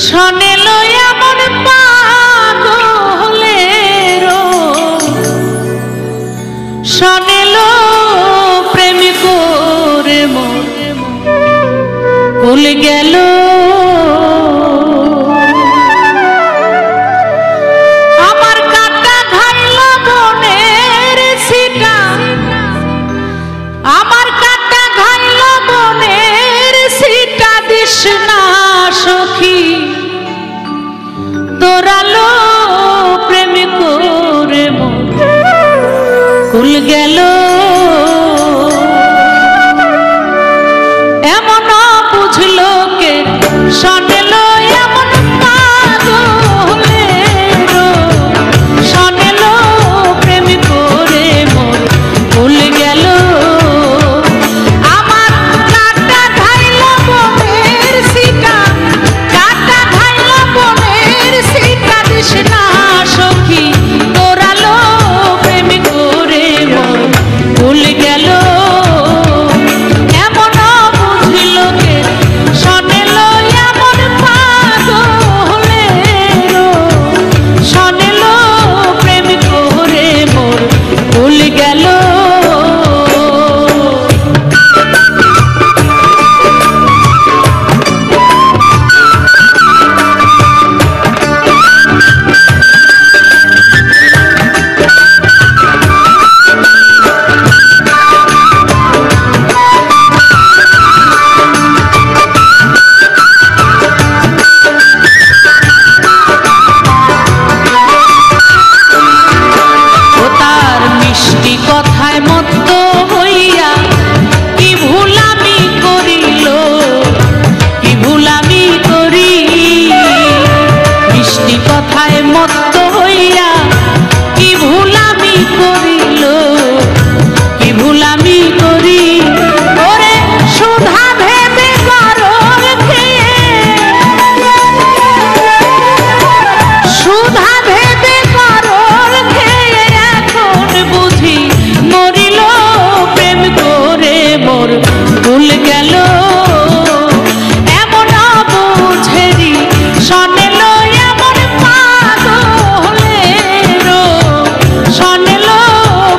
শোনেলো এমন পাগলেরো, শোনেলো প্রেম করে মোর কুল গেল। আমার কাটা খাইল বনের সিটা, আমার কাটা খাইল বনের সিটা, দিস না সখী তোরালো প্রেম করে মোর কুল গেল। এমন বুঝলো কে শোনেলো এমন পাগলেরো, শোনেলো প্রেম করে মোর কুল গেল। আমার কাটা খাইল বনের সিটা, কাটা খাইল বনের সিটা, দিস না সখী তোরালো প্রেম করে মোর কুল গেল। এমন বুঝিল কে শোনেলো এমন পাগলেরো, শোনেলো প্রেম করে মোর কুল গেল। কথায় মত্ত হইয়া কি ভুলামি করিল, কি ভুলামি করি, মিষ্টি কথায় মত্ত হইয়া কি ভুলামি করিল, কি ভুলামি করি। ওরে সুধা ভেবে গরল খেয়ে, সুধা ভেবে গরল খেয়ে এখন বুঝি মরিল প্রেম করে মোর কুল গেল। এমন বুঝেরি শোনেলো এমন পাগলেরো, শোনেলো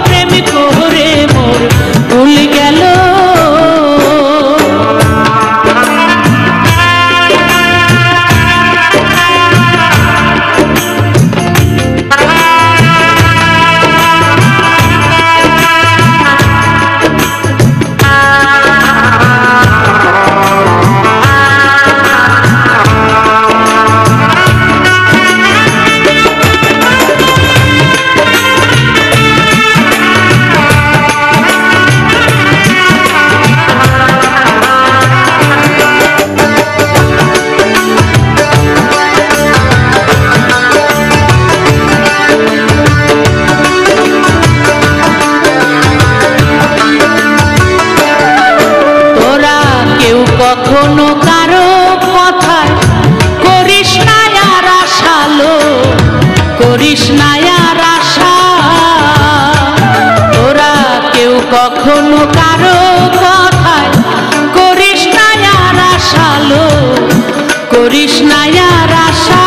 প্রেম করে মোর কুল গেল। কখনো কারো কথায় করিস না আর আশালো, করিস না আর আশা। তোরা কেউ কখনো কারো কথায় করিস না আর আশালো, করিস না আর আশা।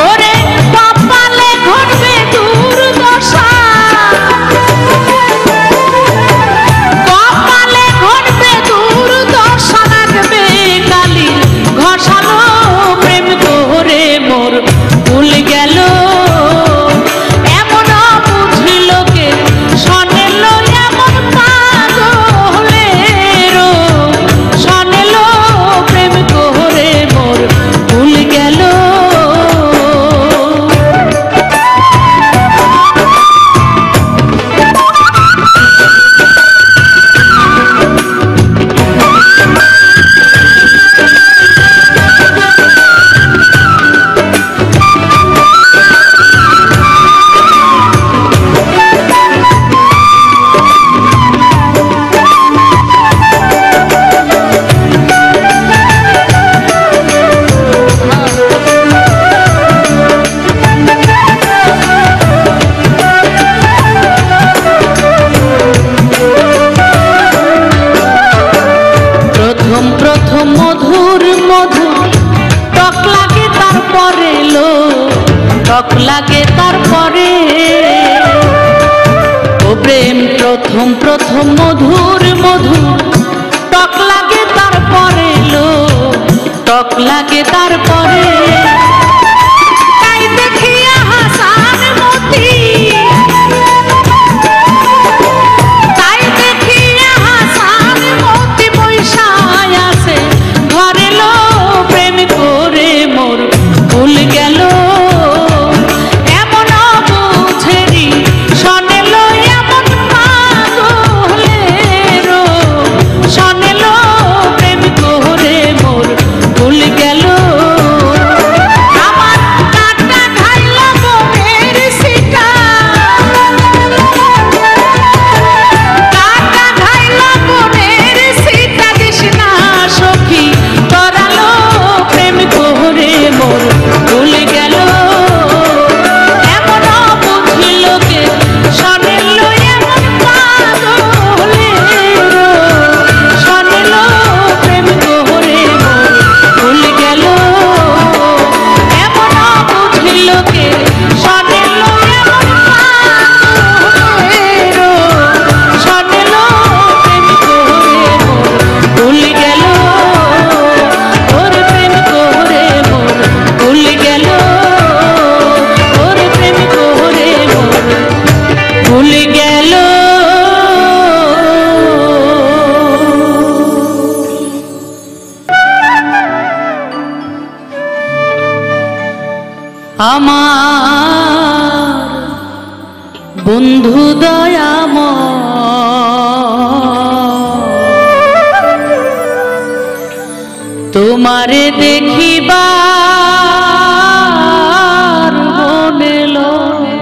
ওরে কপালে ঘটবে দুর্দশা, কপালে ঘটবে দুর্দশা, রাখবে কালি ঘষালো প্রেম করে মোর কুল গেল। এমন বুঝিল কে শোনেলো এমন পাগলেরো, শোনেলো প্রেম করে মোর তারপরে ও প্রেম প্রথম প্রথম মধুর মধুর টক লাগে তারপরে লো টক লাগে তারপরে তাই দেখিয়া হাসান মতি তাই দেখিয়া হাসান মতি বৈশায় আছে ঘরে লো প্রেম করে মোর ভুল গেল এমন বুঝেরি শোনে লো এমন পাগলের শোনে লো প্রেম করে মোর ভুল গেল আমার কাটা খাইল মনের সিটা কাটা খাইল মনের সিটা দিস না সখী করালো প্রেম করে মোর ভুল গেল এমন বুঝিল কে শোনে লো এমন পাগলের শোনে লো প্রেম করে মোর ভুল গেল এমন বুঝিল কে শোনে লো এমন পাগলের শোনে লো প্রেম করে মোর ভুল গেল ওর প্রেম করে মোর ভুল গেল ওর প্রেম করে মোর ভুল গেল আমার বন্ধু দয়াময় তোমারে দেখিবার মনে লয়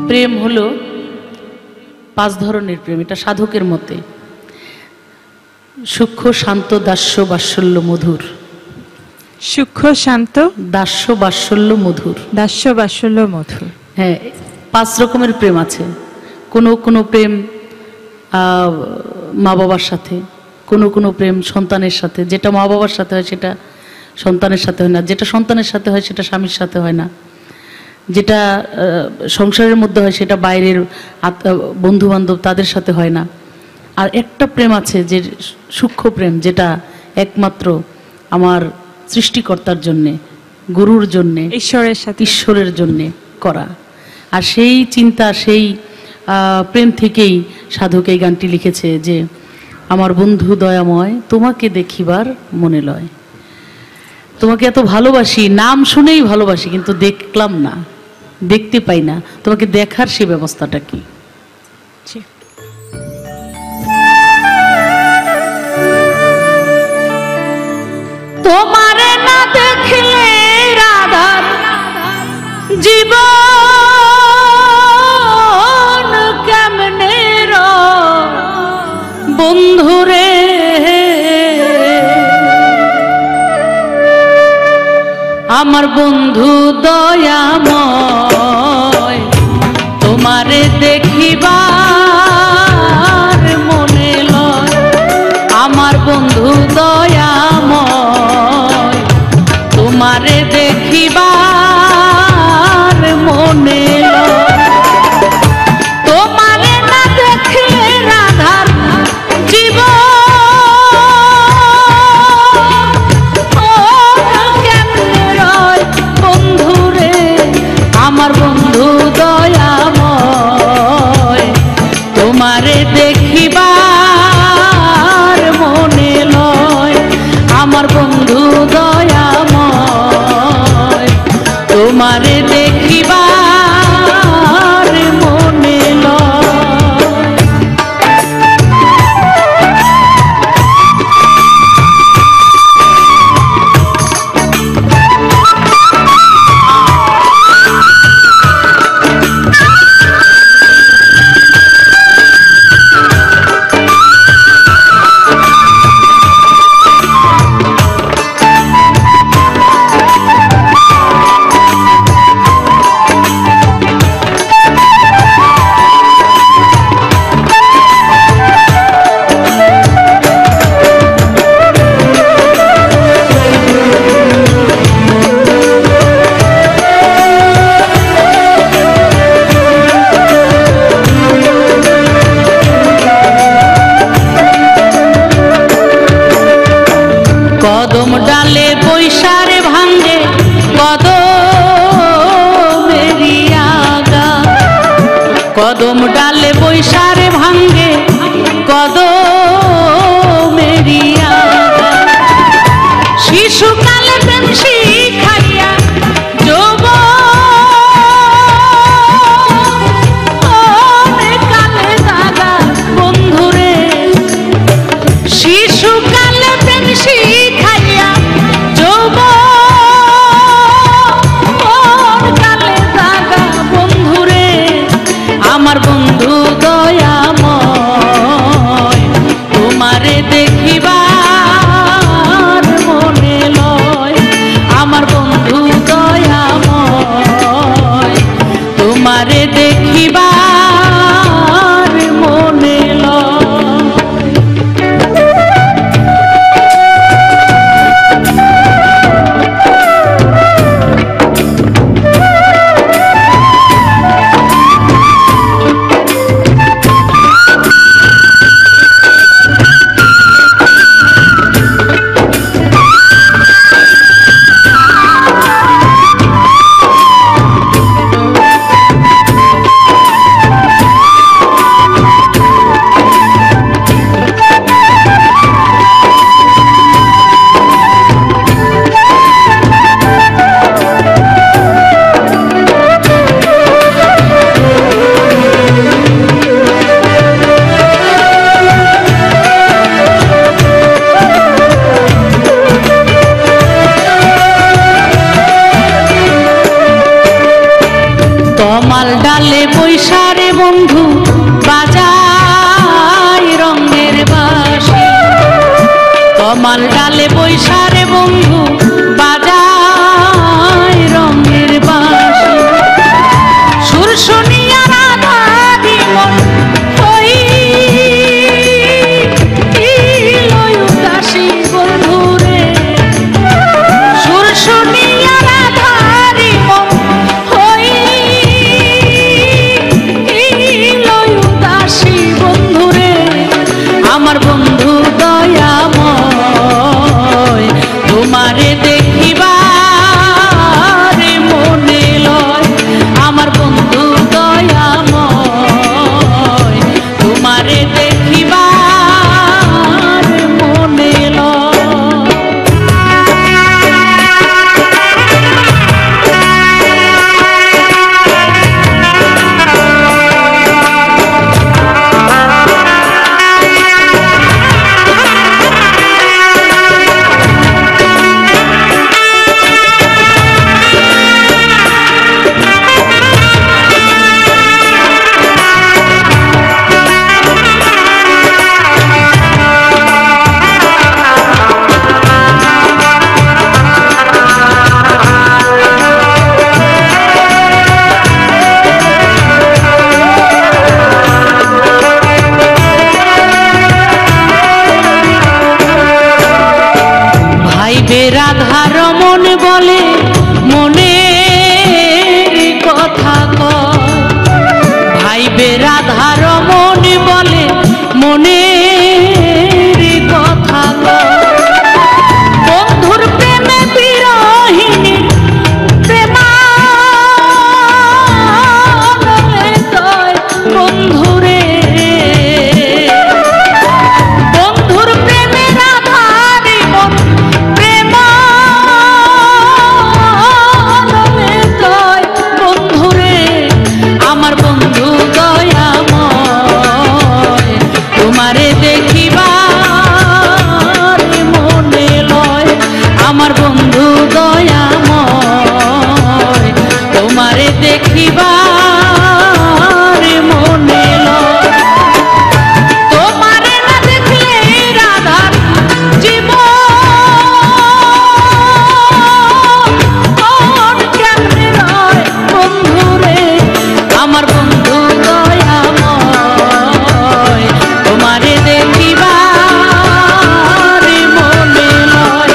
প্রেম হলো 5 ধরনের প্রেম, এটা সাধকের মতে। সূক্ষ্ম শান্ত দাস্য বাৎসল্য মধুর। সূক্ষ্ম শান্ত দাস্য বাৎসল্য মধুর। দাস্য বাৎসল্য মধুর। হ্যাঁ, 5 রকমের প্রেম আছে। কোনো কোনো প্রেম মা বাবার সাথে, কোনো কোনো প্রেম সন্তানের সাথে। যেটা মা বাবার সাথে হয় সেটা সন্তানের সাথে হয় না, যেটা সন্তানের সাথে হয় সেটা স্বামীর সাথে হয় না, যেটা সংসারের মধ্যে হয় সেটা বাইরের বন্ধু বান্ধব তাদের সাথে হয় না। আর একটা প্রেম আছে যে সূক্ষ্ম প্রেম, যেটা একমাত্র আমার সৃষ্টিকর্তার জন্যে, গুরুর জন্যে, ঈশ্বরের সাথে, ঈশ্বরের জন্যে করা। আর সেই চিন্তা, সেই প্রেম থেকেই সাধক এই গানটি লিখেছে যে আমার বন্ধু দয়াময় তোমাকে দেখিবার মনে লয়। তোমাকে এত ভালোবাসি, নাম শুনেই ভালোবাসি, কিন্তু দেখলাম না, দেখতে পাই না। তোমাকে দেখার সে ব্যবস্থাটা কি? তোমারে না দেখলে রাধার জীবন কেমনে বন্ধুরে, আমার বন্ধু দয়াময় তোমারে দেখিবার মনে লয়। আমার বন্ধু দয়াময় তোমারে দেখিবার মনে লয়। তোমারে না দেখলে রাধার জীবন আমার বন্ধু দয়াময় তোমারে দেখিবার মনে লয়। আমার বন্ধু দয়াময় তোমারে দেখিবার তমাল ডালে বৈশারে বন্ধু বাজায় রঙের বাঁশি সুর শুনিয়া রাধারি মন হইল উদাসী বন্ধুরে সুর শুনিয়া রাধারি মন হইল উদাসী বন্ধুরে আমার বন্ধু দয়াময় তোমারে দেখিবার মনে লয় আমার বন্ধু দয়াময় তোমারে দেখিবার মনে লয় রাধার মন বলে মনের কথা কয় ভাইবে রাধার মন বলে মনের কথা কয় বন্ধুর প্রেমে বিরহিনী প্রেমানলে কয় বন্ধুরে বন্ধুর প্রেমে রাধারি মন আমার বন্ধু দয়াময় তোমারে দেখিবার মনে লয় আমার বন্ধু দয়াময় তোমারে দেখিবার মনে লয় তোমারে না দেখলে রাধার জীবন কেমনে রয় বন্ধুরে আমার বন্ধু দয়াময় তোমারে দেখিবার মনে লয়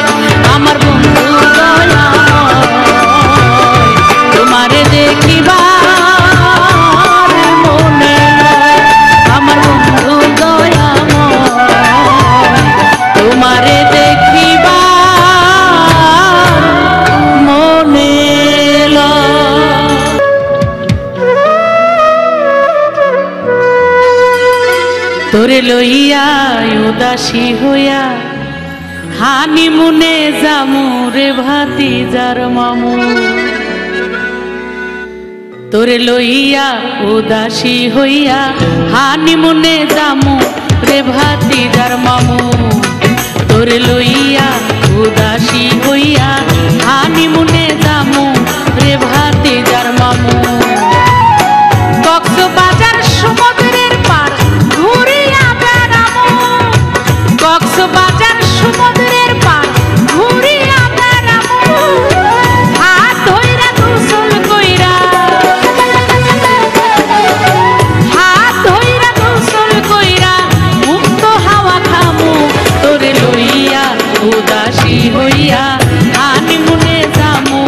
আমার বন্ধু দয়াময় তোমারে দেখিবার মনে লয় আমার বন্ধু দয়াময় তোমারে দেখিবার মনে লয় তোরে লইয়া উদাসী হইয়া হানিমুনে যামু রে ভাতিজার মামু তোরে লইয়া উদাসী হইয়া হানিমুনে যামু রে ভাতিজার মামু তোরে লইয়া উদাসী হইয়া হানিমুনে যামু রে ভাতিজার মামু কক্সবাজার সমুদ্রের পার ঘুরিয়া বেড়ামু কক্সবাজার সমুদ্রের পার ঘুরিয়া বেড়ামু হাত ধইরা গোসল কইরা হাত ধইরা গোসল কইরা মুক্ত হাওয়া খামু তোরে লইয়া উদাসী হইয়া হানিমুনে যামু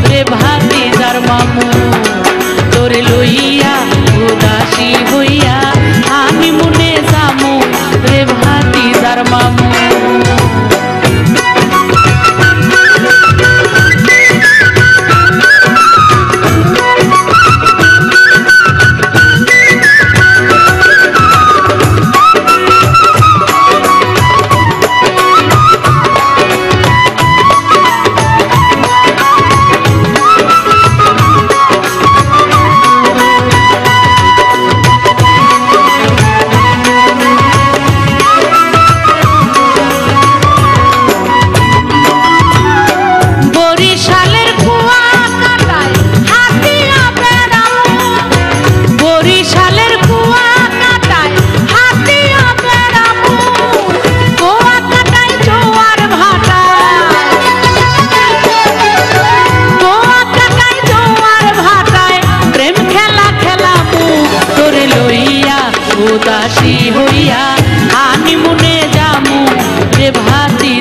রে ভাতিজার মামু তোরে লইয়া উদাসী হইয়া হানিমুনে যামু রে ভাতিজার মামু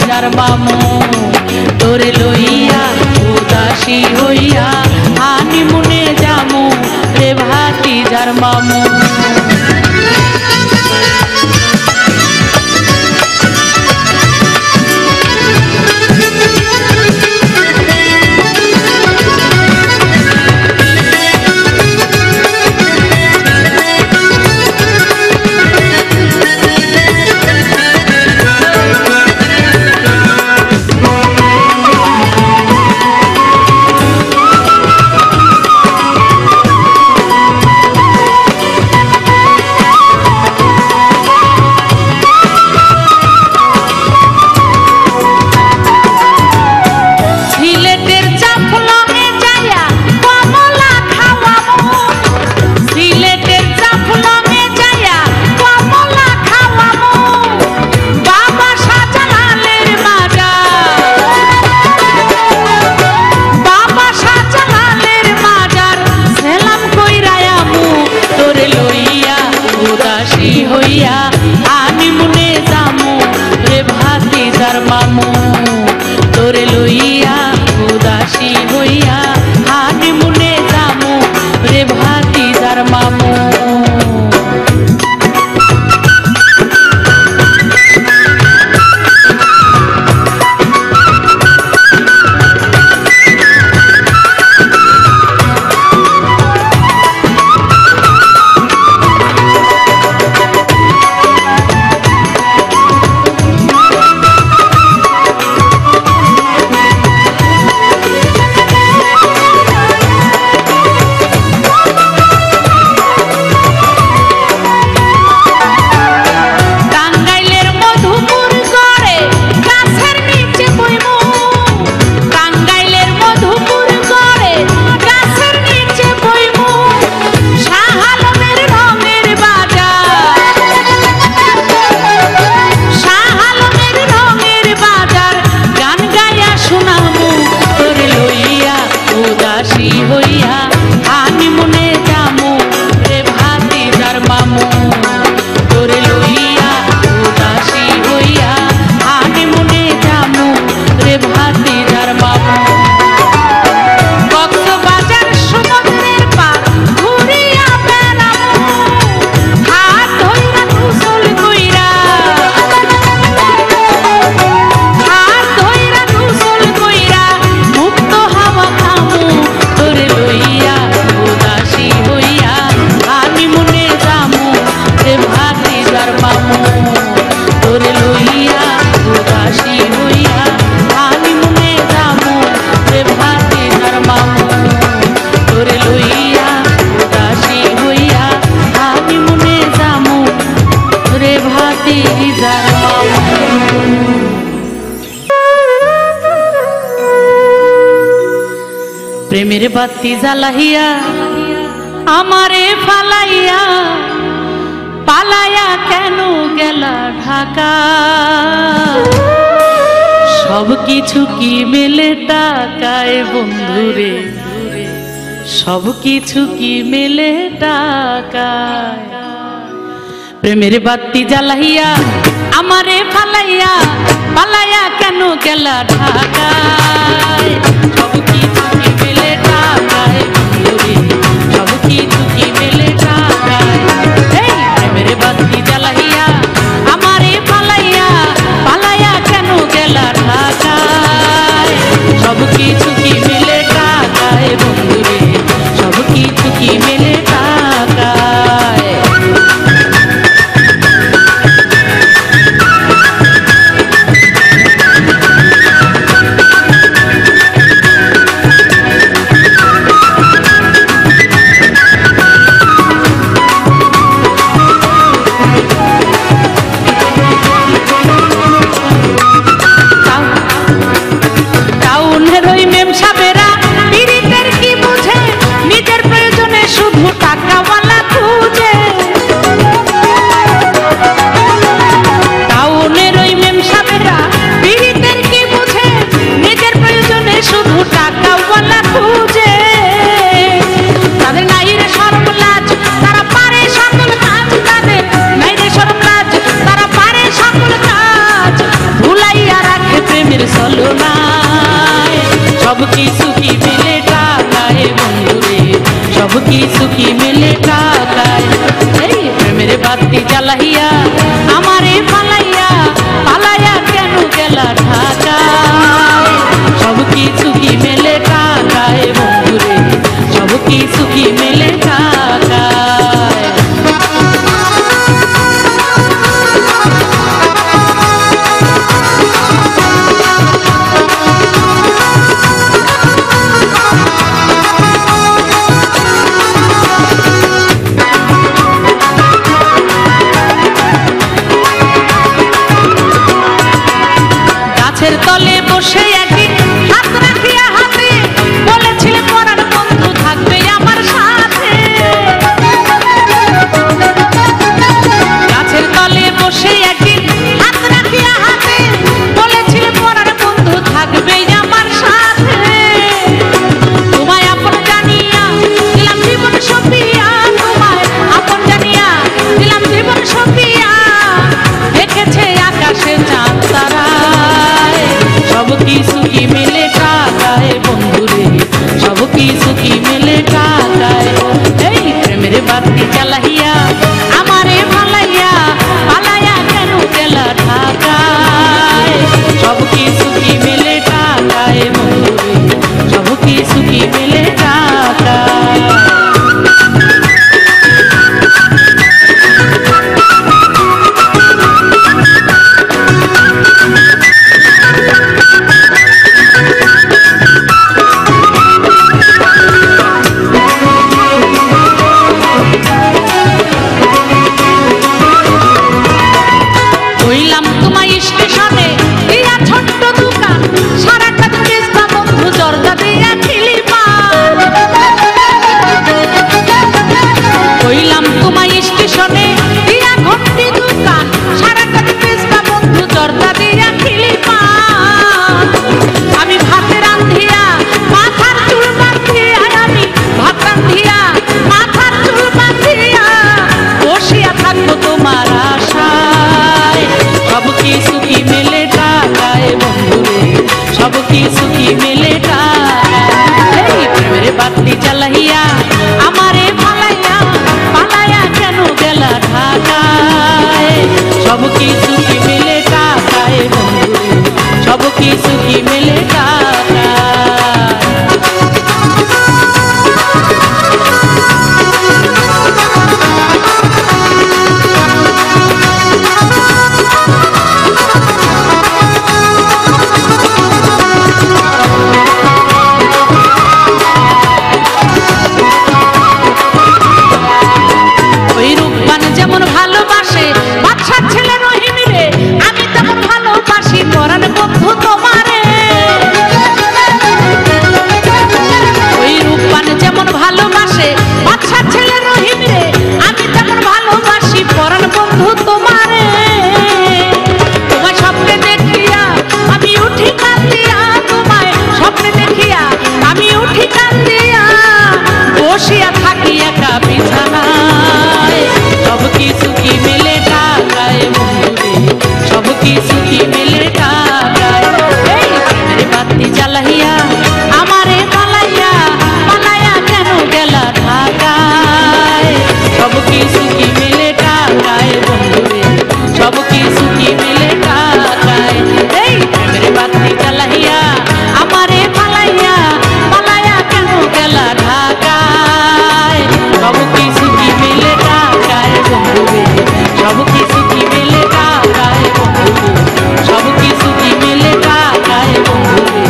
ভাতিজার মামু তোরে লইয়া উদাসী হইয়া হানিমুনে যামু রে ভাতিজার মামু। হইয়া হানিমুনে যামু রে ভাতিজার মামু তোরে লইয়া উদাসী হইয়া হানিমুনে যামু রে ভাতিজার মামু। হইয়া হানিমুনে যামু রে ভাতিজার মামু তোরে লইয়া উদাসী হইয়া হানিমুনে যামু রে ভাতিজার মামু। কক্সবাজার সমুদ্রের পার ঘুরিয়া বেড়ামু হাত ধইরা গোসল কইরা হাত ধইরা গোসল কইরা মুক্ত হাওয়া খামু তোরে লইয়া উদাসী হইয়া হানিমুনে যামু রে ভাতিজার মামু তোরে লইয়া উদাসী হইয়া হানিমুনে যামু রে ভাতিজার মামু তোরে লইয়া উদাসী হইয়া হানিমুনে যামু রে ভাতিজার মামু। প্রেমের বাতি জ্বালাইয়া আমারে ফালাইয়া পালাইয়া কেন গেলা ঢাকা সব কিছু কি মেলে টাকায় বন্ধুরে সব কিছু কি মেলে টাকায়। প্রেমের বাতি জ্বালাইয়া আমারে ফালাইয়া পালাইয়া কেন গেলা ঢাকায় সব কিছু কি মেলে টাকায় বন্ধুরে সব কিছু কি মেলে টাকায়। এই প্রেমের বাতি জ্বালাইয়া আমারে ফালাইয়া পালাইয়া কেন গেলা ঢাকায় সব কিছু কি মেলে টাকায় বন্ধুরে সব কিছু কি মেলে টাকায়। প্রেমের ছলনায় সব কিছু কি মেলে টাকায় বন্ধুরে, সব কিছু কি মেলে টাকায়। এই প্রেমের বাতি জ্বালাইয়া আমারে পালাইয়া পালাইয়া কেন গেলা ঢাকায়, সব কিছু কি মেলে টাকায় বন্ধুরে, সব কিছু কি মেলে টাকায়। গাছের তলে বসে একদিন হাত রাখিয়া হাতে বলেছিলে পরার বন্ধু থাকবে আমার সাথে। গাছের তলে বসে একদিন হাত রাখিয়া হাতে বলেছিলে পরার বন্ধু থাকবে আমার সাথে। তোমায় আপন জানিয়া দিলাম জীবন সপিয়া, তোমায় আপন জানিয়া দিলাম জীবন সপিয়া, দেখেছে আকাশে চাঁদ তারায় সব কিছু কি মেলে টাকায় বন্ধুরে, সব কিছু কি মেলে টাকায়। এই প্রেমের বাতি জ্বালাইয়া আমারে পালাইয়া পালাইয়া কেন গেলা ঢাকায়, সব কিছু কি মেলে টাকায় বন্ধুরে, সব কিছু কি মেলে টাকায়। হইলাম তোমায় স্টেশনে দিয়া ছোট্ট দোকান, সারাটা চেষ্টা বন্ধু দরজা দিয়া খিলি পান। হইলাম তোমায় স্টেশনে দিয়া ঘন্টি দোকান, সারাটা চেষ্টা বন্ধু দরজা দিয়া খিলি পান। আমি ভাতে রান্ধিয়া মাথার চুল বাঁধিয়া, আমি ভাত রান্ধিয়া মাথার চুল বাঁধিয়া বসিয়া থাকবো তোমার আশায়, সব কিছু কি মেলে টাকায় বন্ধুরে, সব কিছু কি মেলে টাকায়। এই প্রেমের বাতি জ্বালাইয়া আমারে পালাইয়া পালাইয়া কেন গেলা ঢাকায়, সব কিছু কি মেলে টাকায় বন্ধুরে, সব কিছু কি মেলে টাকায়। ওই রূপবান যেমন ভালোবাসে বাদশার ছেলে রহিম রে, আমি তেমন ভালোবাসি পরাণ বন্ধু তোমারে। ওই রূপবান যেমন ভালোবাসে বাদশার ছেলে রহিম রে, আমি তেমন ভালোবাসি পরাণ বন্ধু তোমারে। তোমায় স্বপ্নে দেখিয়া আমি উঠি কান্দিয়া, তোমায় স্বপ্নে দেখিয়া আমি উঠি কান্দিয়া বসিয়া থাকি একা বিছানায়, সব কিছু কি মেলে টাকায় বন্ধুরে, সব কিছু কি মেলে টাকায়। এই প্রেমের বাতি জ্বালাইয়া আমারে পালাইয়া পালাইয়া কেন গেলা ঢাকায়, সব কিছু কি মেলে টাকায় বন্ধুরে, সব কিছু কি মেলে টাকায়। এই প্রেমের বাতি জ্বালাইয়া আমারে পালাইয়া পালাইয়া কেন গেলা ঢাকায়, সব কিছু কি মেলে টাকায় বন্ধুরে, সব কিছু কি মেলে টাকায় বন্ধুরে, সব কিছু কি মেলে টাকায় বন্ধুরে,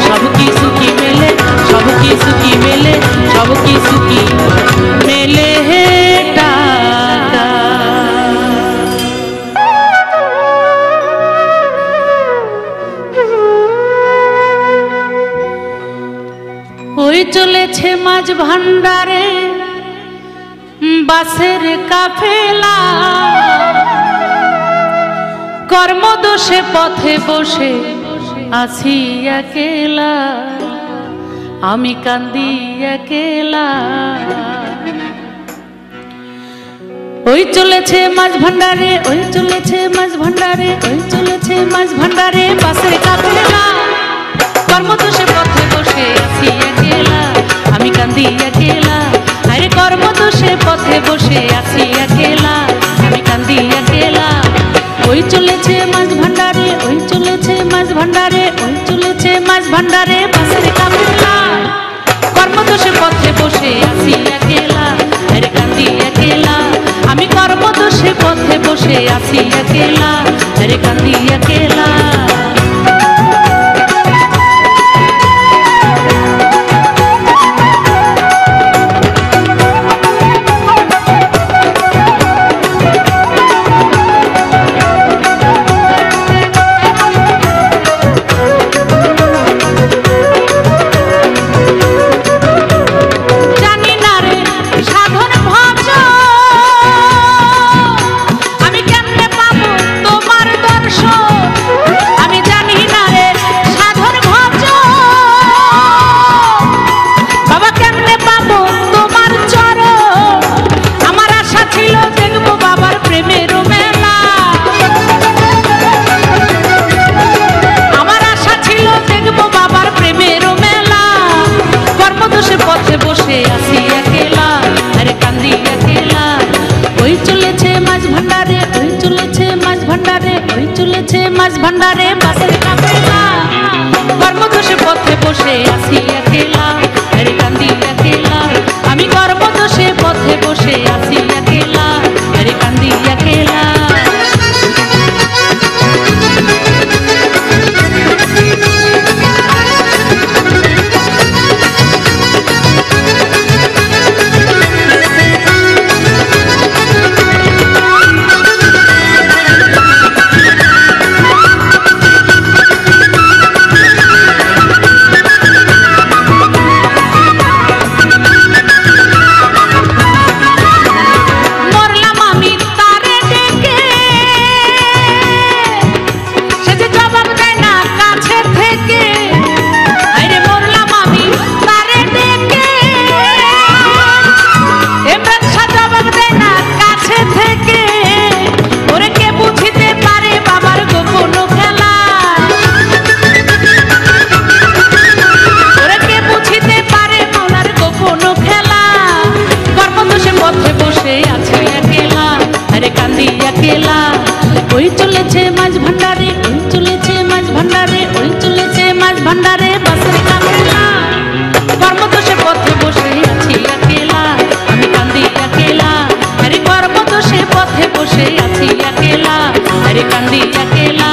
সব কিছু কি মেলে, সব কিছু কি মেলে, সব কিছু কি মেলে টাকায়। ওই চলেছে মাঝ ভান্ডারে বাসের কাফেলা, কর্মদোষে পথে বসে আছি একেলা, আমি কান্দি একেলা। ওই চলেছে মাঝ ভান্ডারে, ওই চলেছে মাঝ ভান্ডারে, ওই চলেছে মাঝ ভান্ডারে বাসের কাফেলা, ওই চলেছে মাছ ভান্ডারে বাসের কাফেলা কর্মদোষে পথে বসে আসি একেলা আরে কান্দি একেলা আমি কর্মদোষে পথে বসে আসি একেলা আরে কান্দি একেলা মাছ ভান্ডারে বাসের কাফেলা কর্মদোষে পথে বসে আসি একেলা আরে কান্দি একেলা আমি কর্মদোষে পথে বসে আসি একেলা আরে কান্দি একেলা ওই চলেছে মাছ ভান্ডারে ওই চলেছে মাছ ভান্ডারে ওই চলেছে মাছ ভান্ডারে বাসের কাফেলা কর্মদোষে পথে বসে আছি একেলা আমি কান্দি একেলা আরে কর্মদোষে পথে বসে আছি একেলা আরে কান্দি একেলা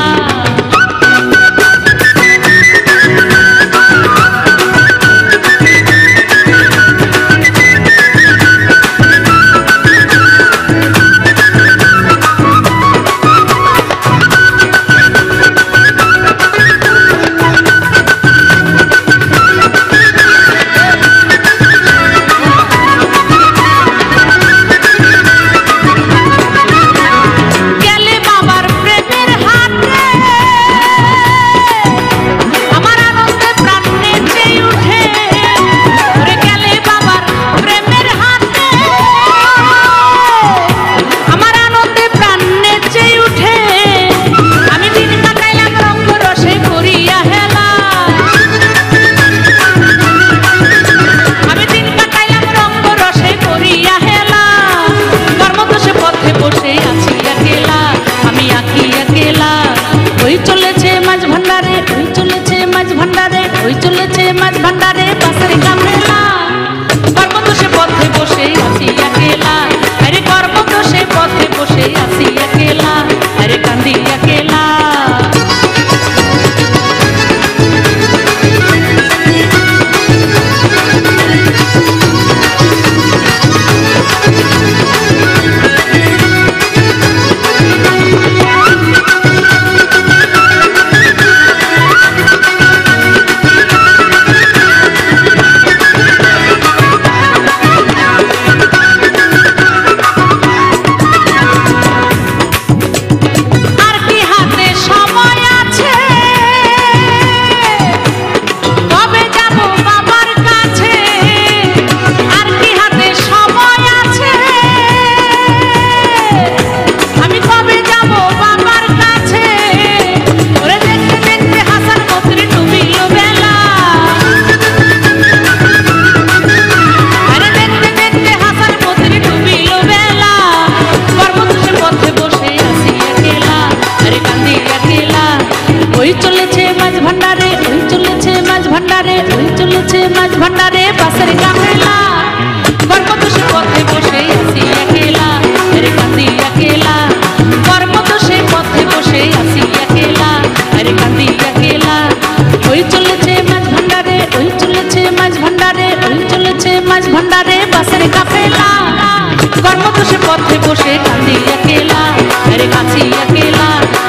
ওই চলেছে মাছ ভান্ডারে বাসের কাফেলা কর্মদোষে পথে বসে আসি একেলা আরে কর্মদোষে পথে বসে আসি একেলা আরে কান্দি একেলা মাঝ ভান্ডারে বাসের কাফেলা কর্মদোষে পথে বসে আসি একেলা আরে কান্দি একেলা কর্মদোষে পথে বসে আসি একেলা আরে কান্দি একেলা ওই চলেছে মাঝ ভান্ডারে ওই চলেছে মাঝ ভান্ডারে ওই চলেছে মাঝ ভান্ডারে বাসের কাফেলা কর্মদোষে পথে বসে কান্দি একেলা আরে কাছি একেলা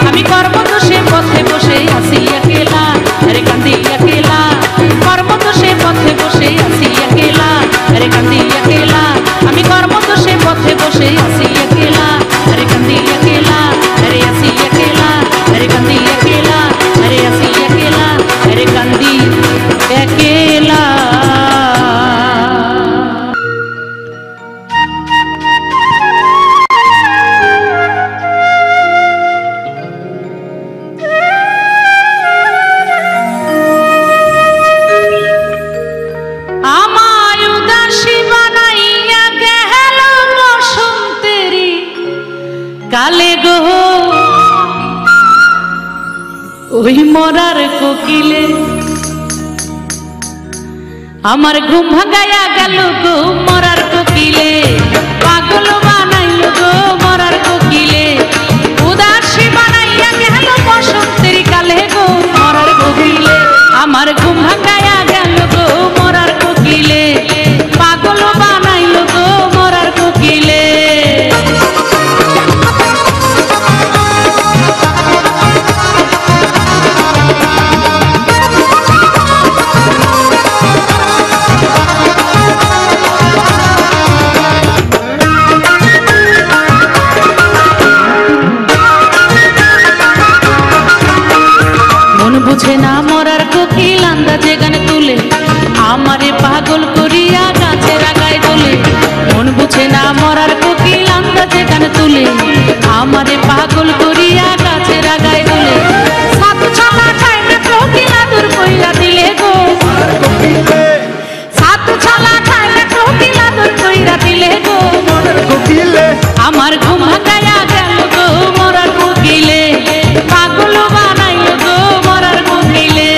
আমি কর্মদোষে পথে বসে আসি একেলা আরে কান্দি একেলা কর্মদোষে পথে বসে আসি একেলা আরে কান্দি একেলা আমি কর্মদোষে পথে বসে আসি একেলা আরে কান্দি একেলা আরে আসি একেলা আরে কান্দি একেলা আরে আসি একেলা আরে কান্দি একেলা কালে গো ওই মরার কোকিলে আমার ঘুম ভাঙাইয়া গেল গো মরার কোকিলে পাগল বানাইল গো মরার কোকিলে উদাসী বানাইয়া গেল বসন্তের কালে গো মরার কোকিলে আমার ঘুম ভাঙাইয়া গেল গো মরার কোকিলে পাগল বানাইল গো মরার কোকিলে বুঝে না মরার কোকিল আন্দাজে গান তুলে আমারে পাগল করিয়া গাছের আগায় তোলে মন বুঝে না মরার কোকিল আন্দাজে গান তুলে আমারে পাগল করিয়া গাছের আগায় তোলে সাত ছলা খায় না কোকিল আদর কইরা দিলে গো সাত ছলা খায় না কোকিল আদর কইরা দিলে গো মরার কোকিলে আমার ঘুম ভাঙাইয়া গেল গো মরার কোকিলে পাগল বানাইল গো মরার কোকিলে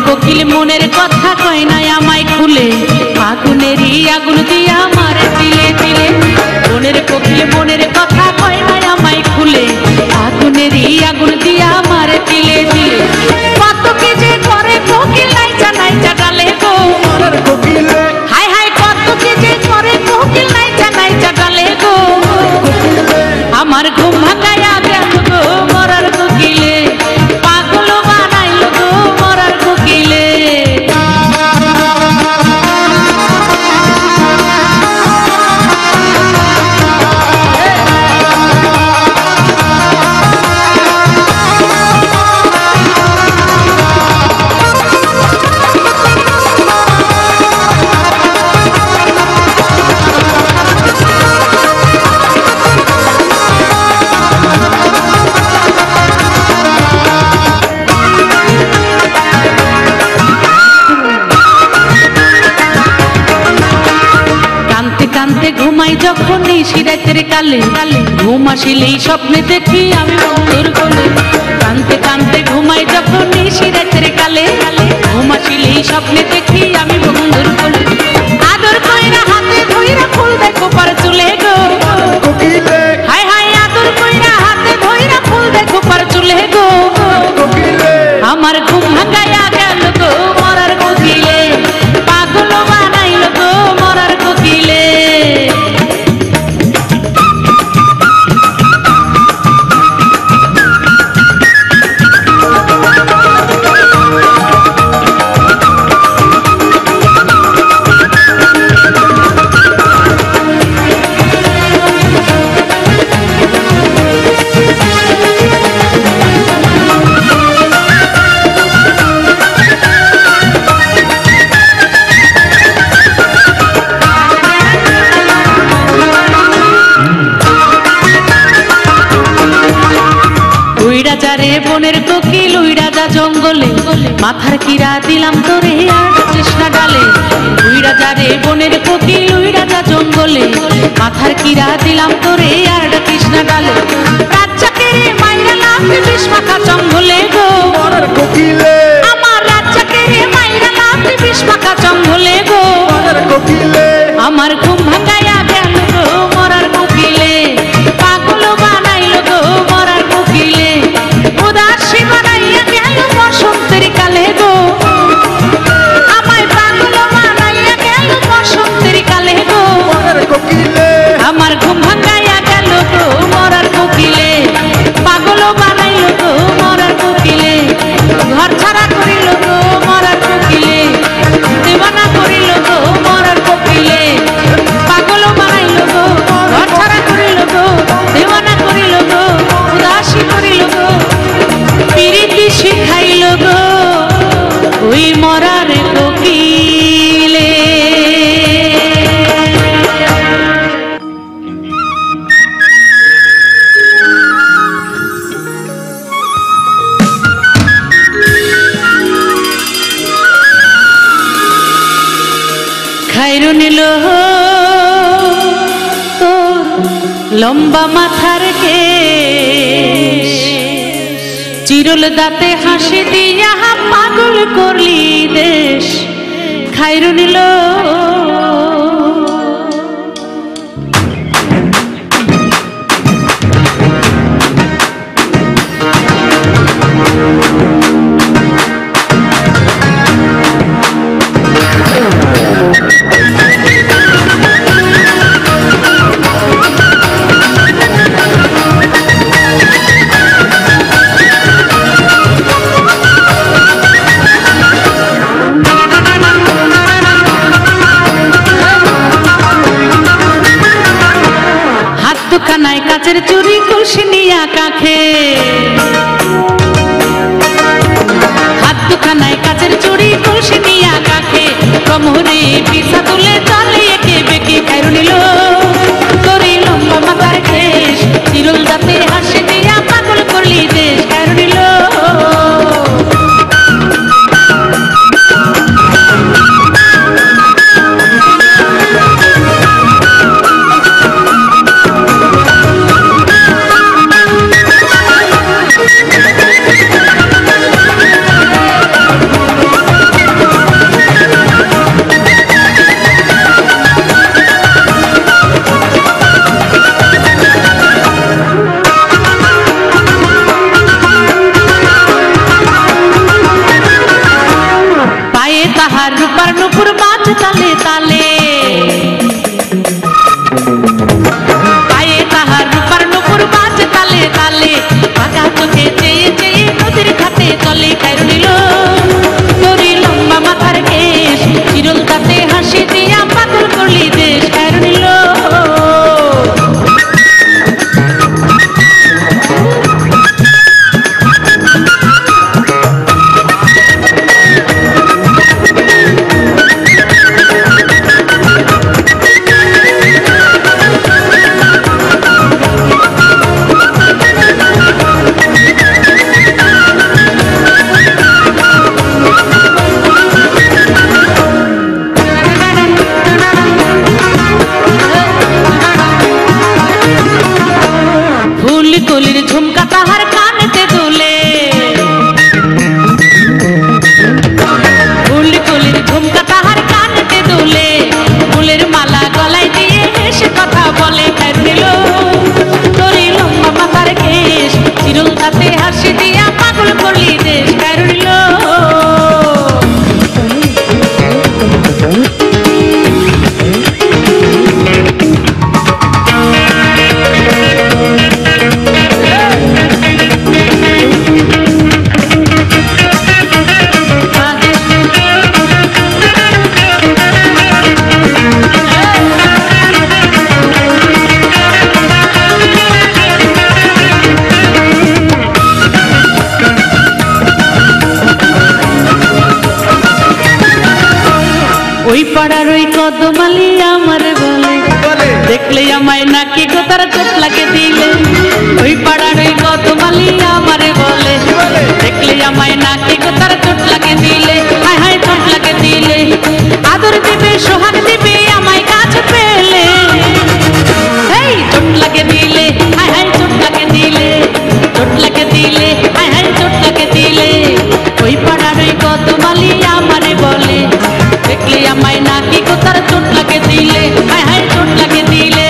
কোকিল মনের কথা কয় না আমায় খুলে আগুনেরই আগুন দিয়া মারে দিলে দিলে মনের কোকিল মনের কথা কয় না আমায় খুলে আগুনেরই আগুন দিয়া মারে দিলে দিলে কত কি যে করে কোকিল নাইচা নাইচা ডালে গো মরার কোকিলে হায় হায় কত কি যে করে কোকিল নাইচা নাইচা ডালে গো আমার ঘুম ভাঙাইয়া গেল গো মরার কোকিলে পাগল বানাইল গো মরার কোকিলে ঘুমাই যখন নিশিরাতের কালে ঘুম আসিলেই স্বপ্নে দেখি আমি বন্ধুর কোলে কানতে কানতে ঘুমাই যখন নিশিরাতের কালে ঘুম আসিলেই স্বপ্নে দেখি আমি বন্ধুর কোলে আদর কইরা হাতে ধইরা ফুল দেখো পার চুলে গো হায় হায় আদর কইরা হাতে ধইরা ফুল দেখো পার চুলে গো আমার ঘুম ভাঙাইয়া গেল গো মরার কোকিলে পাগল বানাইল গো মরার কোকিলে বনের কোকিল উই রাজা জঙ্গলে, মাথার কিরা দিলাম তোরে আর কৃষ্ণা ডালে। উই রাজা রে বনের কোকিল উই রাজা জঙ্গলে, মাথার কিরা দিলাম তোরে আর কৃষ্ণা ডালে। রাজ্জাকে রে মাইরা লাফি বিষ মাখা জঙ্গলে গো মরার কোকিলে, আমার রাজ্জাকে রে মাইরা লাফি বিষ মাখা জঙ্গলে গো মরার কোকিলে, আমার ঘুম ভাঙাইয়া গেল গো মরার কোকিলে, পাগল বানাইল গো মরার কোকিলে, উদাসী বানাইয়া গেল বসন্তের কালে গো, আমায় পাগল বানাইয়া গেল বসন্তের কালে গো মরার কোকিলে, আমার ঘুম ভাঙাইয়া গেল গো মরার কোকিলে, পাগল বানাইল গো মরার কোকিলে, ঘর ছাড়া করিল গো মরার কোকিলে, দেওয়ানা করিল গো মরার কোকিলে, পাগল বানাইল গো ঘর ছাড়া করিল গো, দেওয়ানা করিল গো, উদাসী করিল গো, পিরিতি শিখাইল গো ওই মরার কোকিলে। খাইরু নিল তোর লম্বা মাথার কেশ, চিরল দাঁতে হাসি দিয়া পাগল করলি দেশ। খাইরু নিল দুখানায় কাচের চুরি কলসি নিয়া কাখে, হাত দুখানায় কাচের চুরি কলসি নিয়া কাখে, কমরে পিছা তুলে চলে একে বেঁকে। খাইরু নিল তোরে লম্বা মাথার কেশ, চিরল দাঁতে হাসি দিয়া পাগল করলি দেশ। খাইরু নিল তাহার রূপার নুপুর বাজ তালে তালে, পায়ে তাহার রূপার নুপুর বাজ তালে তালে, পাকা চোখে চেয়ে চেয়ে নদীর ঘাটে চলে। খাইরু নিল তোরে লম্বা মাথার কেশ, চিরল দাঁতে হাসি দিয়া পাগল করলি দেশ। খাইরু নিল কলির ঝুমকা তাহার কানেতে দুলে, ফুল কলির ঝুমকা তাহার কানেতে দুলে, ফুলের মালা গলায় দিয়ে হেসে কথা বলে। খাইরু নিল তোরে লম্বা মাথার কেশ, চিরল দাঁতে হাসি দিয়া পাগল করলি দেশ। খাইরু নিল ওই পাড়ার ওই কদমালি আমারে বলে, দেখলে আমায় নাকি গো তার চোখ লাগে দিলে। ওই পাড়ার ওই কদমালি আমারে বলে, দেখলে আমায় নাকি গো তার চোট লাগে দিলে, হায় হায় চোট লাগে দিলে। আদর দিবে সোহাগ দিবে আমায় কাছে পেলে, এই চোট লাগে দিলে, হায় হায় চোট লাগে দিলে, চোট লাগে দিলে, হায় হায় চোট লাগে দিলে। ওই পাড়ার ওই কত মালি আমারে বলে, দেখলে আমায় নাকি গো তার চোট লাগে দিলে, হায় হায় চোট লাগে দিলে।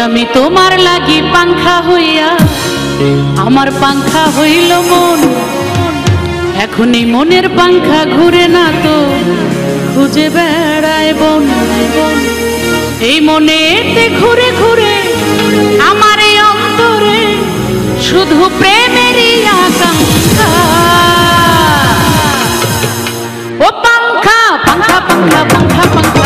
আমি তোমার লাগি পাংখা হইয়া, আমার পাংখা হইল মন। এখন এই মনের পাংখা ঘুরে না তো, খুঁজে বেড়ায় বন। এই মনেতে ঘুরে ঘুরে আমার এই অন্তরে শুধু প্রেমেরই আকাঙ্ক্ষা। ও পাংখা পাংখা পাংখা পাংখা পাংখা